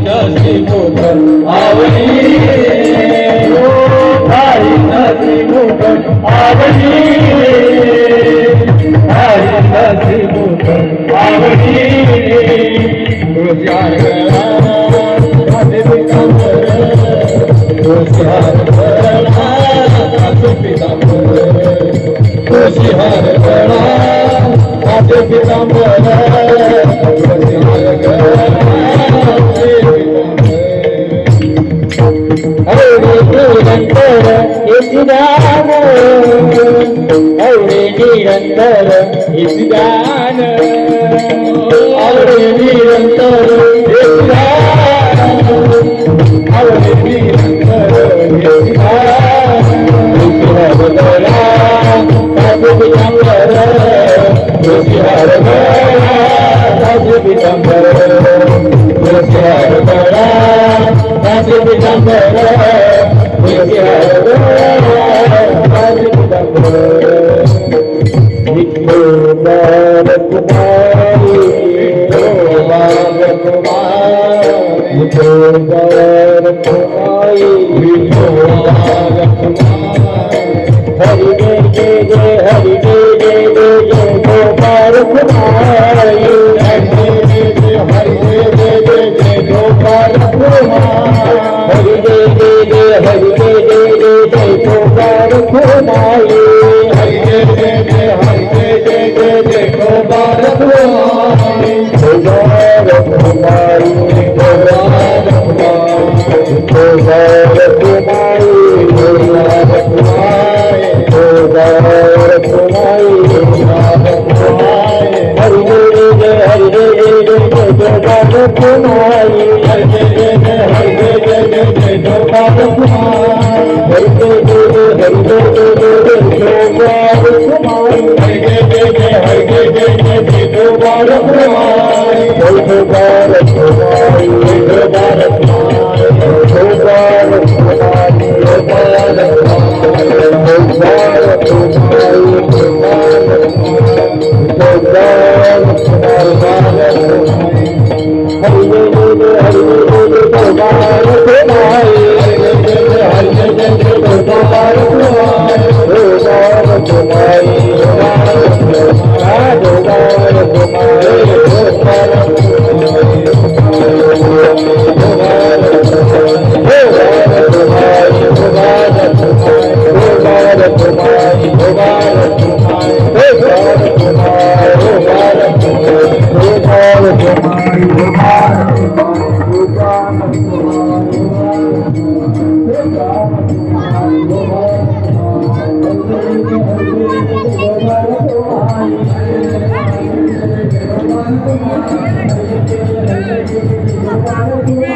मुख आवडी हरी नदी मुख आवडी हरी नदी मुख आवडी तुझ्यार राधे पितांबर तुझ्यार राधे पितांबर तुझ्यार राधे पितांबर निरंतर इतिदान अवरे निरंतर इतिदान अवरे निरंतर इतिदान अवरे निरंतर इतिदान तुझ्यार गळा राधे पितांबर तुझ्यार गळा राधे पितांबर तुझ्यार गळा राधे पितांबर हरि जय जय जय हरि जय जय जय जय गोपाल कुमारी हरि जय जय हरि जय जय जय जय गोपाल कुमारी हरि जय जय जय हरि जय जय जय जय गोपाल कुमारी हरि जय जय जय हरि जय जय जय जय गोपाल कुमारी गोपाल कुमारी गोपाल कुमारी गोपाल कुमारी हरि जय जय हरि जय जय जय गोपाल कुमारी हरि जय जय जय हरि जय जय जय जय गोपाल कुमारी हरि जय जय जय हरि जय जय जय जय गोपाल कुमारी हरि जय जय जय हरि जय जय जय जय गोपाल कुमारी जय गोपाल कुमारी जय गोपाल कुमारी गोपाल कुमारी गोपाल Thank you.